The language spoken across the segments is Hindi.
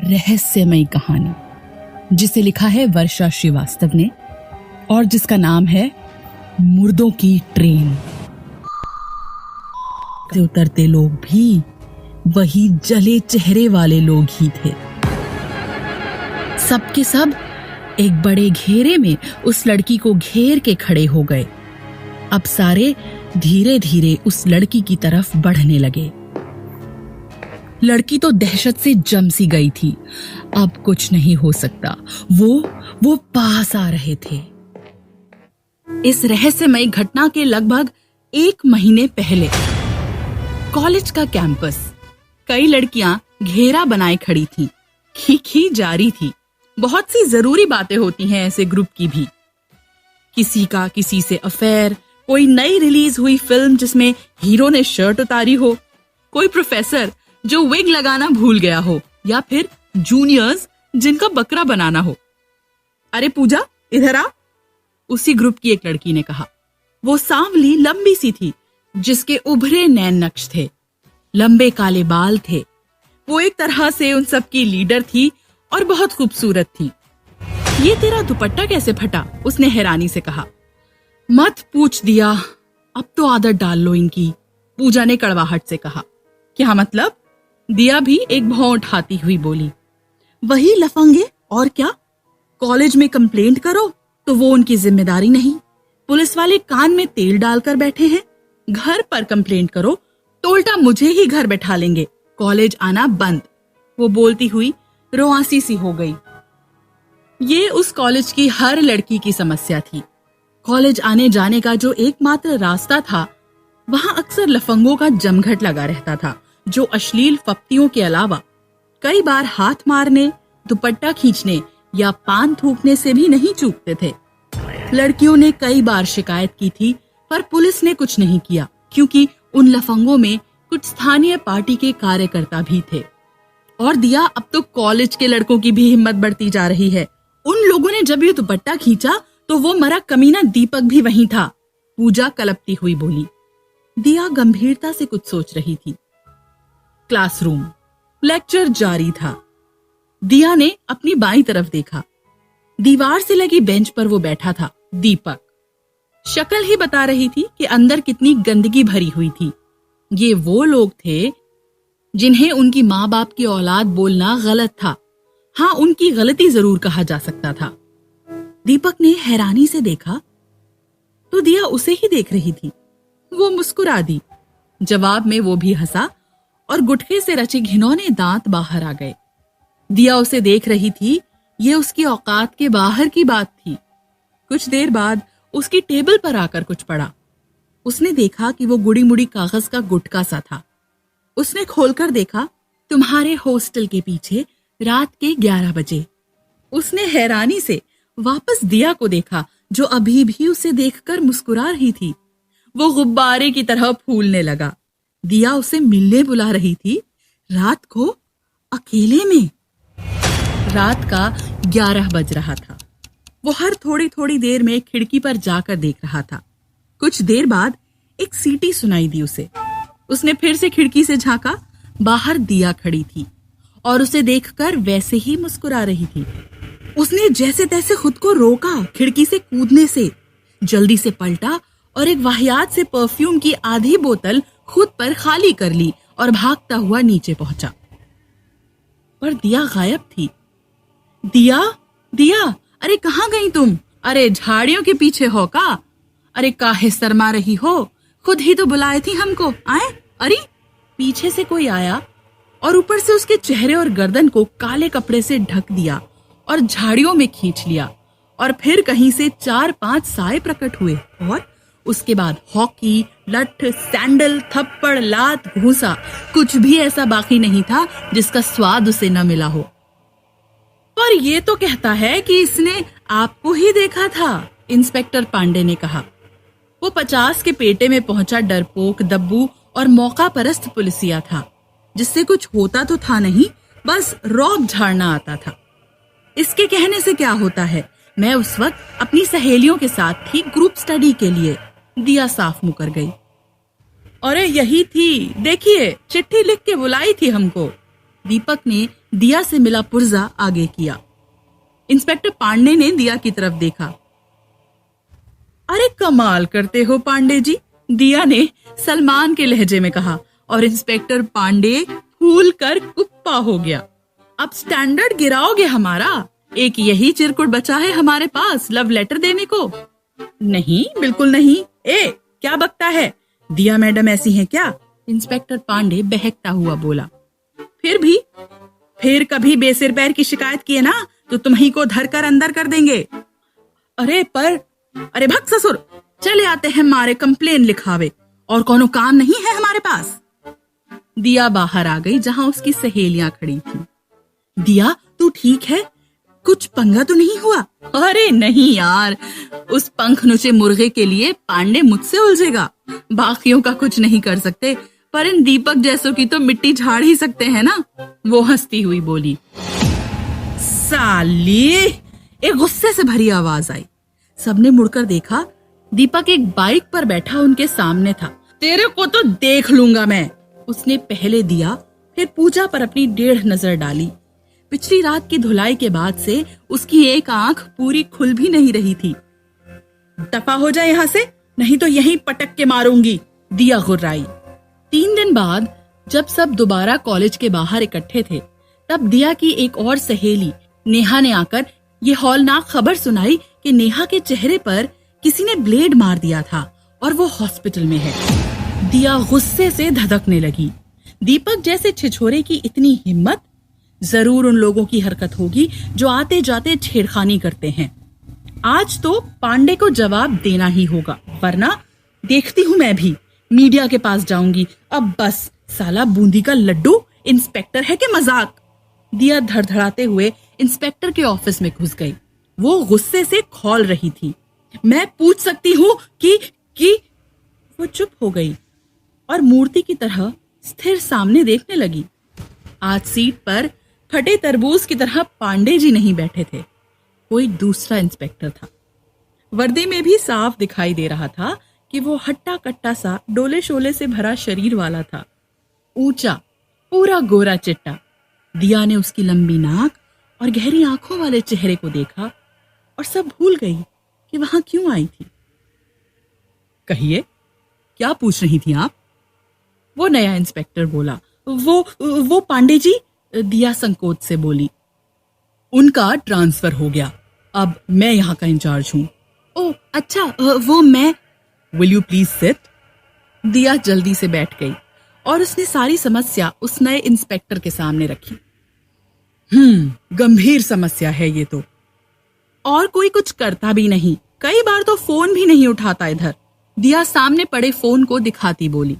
रहस्यमयी कहानी जिसे लिखा है वर्षा श्रीवास्तव ने और जिसका नाम है मुर्दों की ट्रेन। उतरते लोग भी वही जले चेहरे वाले लोग ही थे। सबके सब एक बड़े घेरे में उस लड़की को घेर के खड़े हो गए। अब सारे धीरे धीरे उस लड़की की तरफ बढ़ने लगे। लड़की तो दहशत से जम सी गई थी। अब कुछ नहीं हो सकता। वो पास आ रहे थे। इस रहस्यमयी घटना के लगभग 1 महीने पहले कॉलेज का कैंपस, कई लड़कियां घेरा बनाए खड़ी थीं। खी जारी थी। बहुत सी जरूरी बातें होती हैं ऐसे ग्रुप की भी। किसी का किसी से अफेयर, कोई नई रिलीज हुई फिल्म जिसमें हीरो ने शर्ट उतारी हो, कोई प्रोफेसर जो विग लगाना भूल गया हो, या फिर जूनियर्स जिनका बकरा बनाना हो। अरे पूजा, इधर आ, उसी ग्रुप की एक लड़की ने कहा। वो सांवली लंबी सी थी, जिसके उभरे नैन नक्श थे, लंबे काले बाल थे। वो एक तरह से उन सब की लीडर थी और बहुत खूबसूरत थी। ये तेरा दुपट्टा कैसे फटा? उसने हैरानी से कहा। मत पूछ दिया, अब तो आदत डाल लो इनकी, पूजा ने कड़वाहट से कहा। क्या मतलब? दिया भी एक भौं उठाती हुई बोली। वही लफंगे, और क्या? कॉलेज में कंप्लेंट करो तो वो उनकी जिम्मेदारी नहीं। पुलिस वाले कान में तेल डालकर बैठे हैं। घर पर कंप्लेंट करो तो उल्टा मुझे ही घर बैठा लेंगे। कॉलेज आना बंद। वो बोलती हुई रोआसी सी हो गई। ये उस कॉलेज की हर लड़की की समस्या थी। कॉलेज आने जाने का जो एकमात्र रास्ता था, वहां अक्सर लफंगों का जमघट लगा रहता था, जो अश्लील फप्तियों के अलावा कई बार हाथ मारने, दुपट्टा खींचने या पान थूकने से भी नहीं चूकते थे। लड़कियों ने कई बार शिकायत की थी, पर पुलिस ने कुछ नहीं किया, क्योंकि उन लफंगों में कुछ स्थानीय पार्टी के कार्यकर्ता भी थे। और दिया, अब तो कॉलेज के लड़कों की भी हिम्मत बढ़ती जा रही है। उन लोगों ने जब ये दुपट्टा खींचा तो वो मरा कमीना दीपक भी वहीं था, पूजा कलपती हुई बोली। दिया गंभीरता से कुछ सोच रही थी। क्लासरूम, लेक्चर जारी था। दिया ने अपनी बाईं तरफ देखा। दीवार से लगी बेंच पर वो बैठा था, दीपक। शक्ल ही बता रही थी कि अंदर कितनी गंदगी भरी हुई थी। ये वो लोग थे जिन्हें उनकी माँ बाप की औलाद बोलना गलत था। हाँ, उनकी गलती जरूर कहा जा सकता था। दीपक ने हैरानी से देखा तो दिया उसे ही देख रही थी। वो मुस्कुरा दी। जवाब में वो भी हंसा और गुटखे से रचे घिनौने दांत बाहर आ गए। दिया उसे देख रही थी। ये उसकी औकात के बाहर की बात थी। कुछ देर बाद उसकी टेबल पर आकर कुछ पड़ा। उसने देखा कि वो गुड़ी मुड़ी कागज का गुटका सा था। उसने खोलकर देखा, तुम्हारे हॉस्टल के पीछे रात के 11 बजे। उसने हैरानी से वापस दिया को देखा, जो अभी भी उसे देखकर मुस्कुरा रही थी। वो गुब्बारे की तरह फूलने लगा। दिया उसे मिलने बुला रही थी, रात को अकेले में। रात का 11 बज रहा था। वो हर थोड़ी थोड़ी देर में खिड़की पर जाकर देख रहा था। कुछ देर बाद एक सीटी सुनाई दी उसे। उसने फिर से खिड़की से झांका। बाहर दिया खड़ी थी और उसे देखकर वैसे ही मुस्कुरा रही थी। उसने जैसे तैसे खुद को रोका खिड़की से कूदने से, जल्दी से पलटा और एक वाहियात से परफ्यूम की आधी बोतल खुद पर खाली कर ली और भागता हुआ नीचे पहुंचा। पर दिया गायब थी। दिया, दिया, अरे कहाँ गई तुम? अरे झाड़ियों के पीछे हो का? अरे काहे शर्मा रही हो? खुद ही तो बुलाए थी हमको, आए? अरे पीछे से कोई आया और ऊपर से उसके चेहरे और गर्दन को काले कपड़े से ढक दिया और झाड़ियों में खींच लिया। और फिर कहीं से 4-5 साए प्रकट हुए और उसके बाद हॉकी, लठ, सैंडल, थप्पड़, लात, घूंसा, कुछ भी ऐसा बाकी नहीं था जिसका स्वाद उसे न मिला हो। पर ये तो कहता है कि इसने आपको ही देखा था, इंस्पेक्टर पांडे ने कहा। वो 50 के पेटे में पहुंचा डरपोक, दब्बू और मौका परस्त पुलिसिया था, जिससे कुछ होता तो था नहीं, बस रौब झाड़ना आता था। इसके कहने से क्या होता है, मैं उस वक्त अपनी सहेलियों के साथ थी ग्रुप स्टडी के लिए। दिया साफ मुकर गई। अरे यही थी, देखिए चिट्ठी लिख के बुलाई थी हमको। दीपक ने दिया से मिला पुर्जा आगे किया। इंस्पेक्टर पांडे ने दिया की तरफ देखा। अरे कमाल करते हो पांडे जी, दिया ने सलमान के लहजे में कहा, और इंस्पेक्टर पांडे फूल कर कुप्पा हो गया। अब स्टैंडर्ड गिराओगे हमारा? एक यही चिरकुट बचा है हमारे पास लव लेटर देने को। नहीं, बिल्कुल नहीं। क्या बकता है? दिया मैडम ऐसी हैं क्या? इंस्पेक्टर पांडे बहकता हुआ बोला। फिर कभी बेसिर पैर की शिकायत की है ना तो तुम्ही को धर कर अंदर कर देंगे। अरे भक्त ससुर, चले आते हैं मारे कंप्लेन लिखावे, और कोनो काम नहीं है हमारे पास। दिया बाहर आ गई जहां उसकी सहेलियां खड़ी थी। दिया, तू ठीक है? कुछ पंगा तो नहीं हुआ? अरे नहीं यार, उस पंख नुचे मुर्गे के लिए पांडे मुझसे उलझेगा। बाकियों का कुछ नहीं कर सकते, पर इन दीपक जैसों की तो मिट्टी झाड़ ही सकते हैं ना। वो हंसती हुई बोली। साली, एक गुस्से से भरी आवाज आई। सबने मुड़कर देखा। दीपक एक बाइक पर बैठा उनके सामने था। तेरे को तो देख लूंगा मैं, उसने पहले दिया फिर पूजा पर अपनी 1.5 नजर डाली। पिछली रात की धुलाई के बाद से उसकी एक आंख पूरी खुल भी नहीं रही थी। दफा हो जाए यहां से, नहीं तो यहीं पटक के मारूंगी, दिया गुर्राई। 3 दिन बाद जब सब दोबारा कॉलेज के बाहर इकट्ठे थे, तब दिया की एक और सहेली नेहा ने आकर ये हौलनाक खबर सुनाई कि नेहा के चेहरे पर किसी ने ब्लेड मार दिया था और वो हॉस्पिटल में है। दिया गुस्से से धधकने लगी। दीपक जैसे छिछोरे की इतनी हिम्मत! जरूर उन लोगों की हरकत होगी जो आते जाते छेड़खानी करते हैं। आज तो पांडे को जवाब देना ही होगा, वरना देखती हूं मैं भी मीडिया के पास जाऊंगी। अब बस, साला बूंदी का लड्डू इंस्पेक्टर है कि मजाक। दिया धड़धड़ाते हुए इंस्पेक्टर के ऑफिस में घुस गई। वो गुस्से से खौल रही थी। मैं पूछ सकती हूँ कि वो चुप हो गई और मूर्ति की तरह स्थिर सामने देखने लगी। आज सीट पर फटे तरबूज की तरह पांडे जी नहीं बैठे थे, कोई दूसरा इंस्पेक्टर था। वर्दी में भी साफ दिखाई दे रहा था कि वो हट्टा कट्टा सा डोले शोले से भरा शरीर वाला था, ऊंचा, पूरा गोरा चिट्टा। दिया ने उसकी लंबी नाक और गहरी आंखों वाले चेहरे को देखा और सब भूल गई कि वहां क्यों आई थी। कहिए, क्या पूछ रही थी आप? वो नया इंस्पेक्टर बोला। वो पांडे जी, दिया संकोच से बोली। उनका ट्रांसफर हो गया, अब मैं यहाँ का इंचार्ज हूँ। ओह अच्छा, वो मैं। Will you please sit? दिया जल्दी से बैठ गई और उसने सारी समस्या उस नए इंस्पेक्टर के सामने रखी। गंभीर समस्या है ये तो। और कोई कुछ करता भी नहीं, कई बार तो फोन भी नहीं उठाता इधर। दिया सामने पड़े फोन को दिखाती बोली।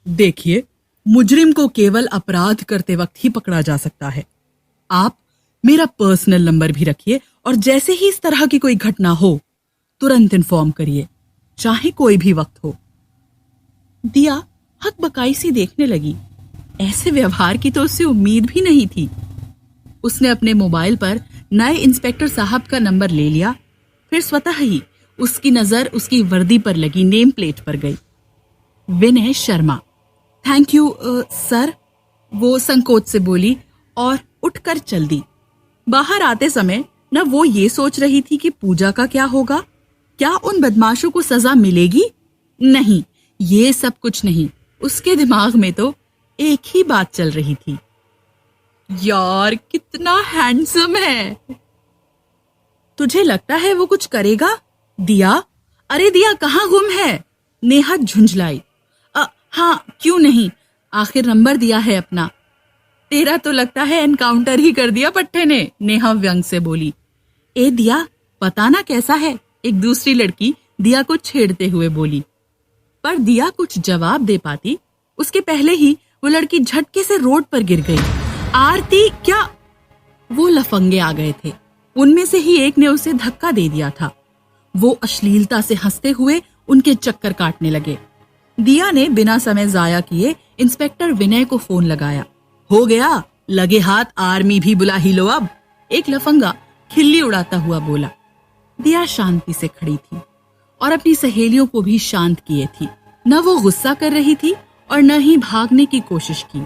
देखिए, मुजरिम को केवल अपराध करते वक्त ही पकड़ा जा सकता है। आप मेरा पर्सनल नंबर भी रखिए और जैसे ही इस तरह की कोई घटना हो तुरंत इन्फॉर्म करिए, चाहे कोई भी वक्त हो। दिया हकबकाई सी देखने लगी। ऐसे व्यवहार की तो उससे उम्मीद भी नहीं थी। उसने अपने मोबाइल पर नए इंस्पेक्टर साहब का नंबर ले लिया। फिर स्वतः ही उसकी नजर उसकी वर्दी पर लगी नेम प्लेट पर गई। Vinay Sharma. Thank you sir, वो संकोच से बोली और उठकर चल दी। बाहर आते समय न वो ये सोच रही थी कि पूजा का क्या होगा, क्या उन बदमाशों को सजा मिलेगी? नहीं, ये सब कुछ नहीं। उसके दिमाग में तो एक ही बात चल रही थी, यार कितना हैंडसम है। तुझे लगता है वो कुछ करेगा? दिया, अरे दिया कहाँ गुम है? नेहा झुंझलाई। हाँ, क्यों नहीं, आखिर नंबर दिया है अपना। तेरा तो लगता है एनकाउंटर ही कर दिया पट्टे ने, नेहा व्यंग से बोली। ए दिया, पता ना कैसा है, एक दूसरी लड़की दिया को छेड़ते हुए बोली। पर दिया कुछ जवाब दे पाती उसके पहले ही वो लड़की झटके से रोड पर गिर गई। आरती, क्या? वो लफंगे आ गए थे। उनमें से ही एक ने उसे धक्का दे दिया था। वो अश्लीलता से हंसते हुए उनके चक्कर काटने लगे। दिया ने बिना समय जाया किए इंस्पेक्टर विनय को फोन लगाया। हो गया, लगे हाथ आर्मी भी बुला ही लो अब, एक लफंगा खिल्ली उड़ाता हुआ बोला। दिया शांति से खड़ी थी और अपनी सहेलियों को भी शांत किए थी। न वो गुस्सा कर रही थी और न ही भागने की कोशिश की।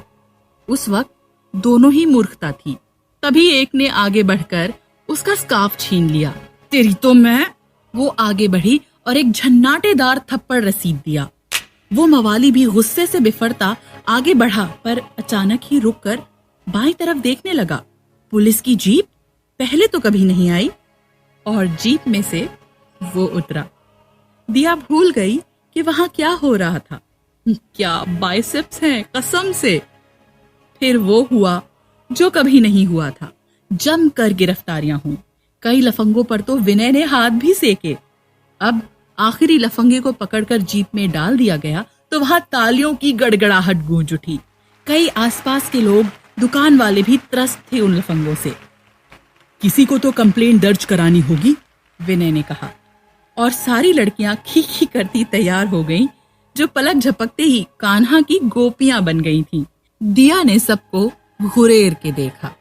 उस वक्त दोनों ही मूर्खता थी। तभी एक ने आगे बढ़कर उसका स्कार्फ छीन लिया। तेरी तो मैं। वो आगे बढ़ी और एक झन्नाटेदार थप्पड़ रसीद दिया। वो मवाली भी गुस्से से बिफरता आगे बढ़ा, पर अचानक ही रुककर बाईं तरफ देखने लगा। पुलिस की जीप पहले तो कभी नहीं आई और जीप में से वो उतरा। दिया भूल गई कि वहां क्या हो रहा था। क्या बाइसेप्स हैं कसम से। फिर वो हुआ जो कभी नहीं हुआ था, जमकर गिरफ्तारियां हुई। कई लफंगों पर तो विनय ने हाथ भी सेके। अब आखिरी लफंगे को पकड़कर जीप में डाल दिया गया तो वहां तालियों की गड़गड़ाहट गूंज उठी। कई आसपास के लोग, दुकान वाले भी त्रस्त थे उन लफंगों से। किसी को तो कंप्लेंट दर्ज करानी होगी, विनय ने कहा। और सारी लड़कियां खी खी करती तैयार हो गईं, जो पलक झपकते ही कान्हा की गोपियां बन गई थीं। दिया ने सबको घुरेर के देखा।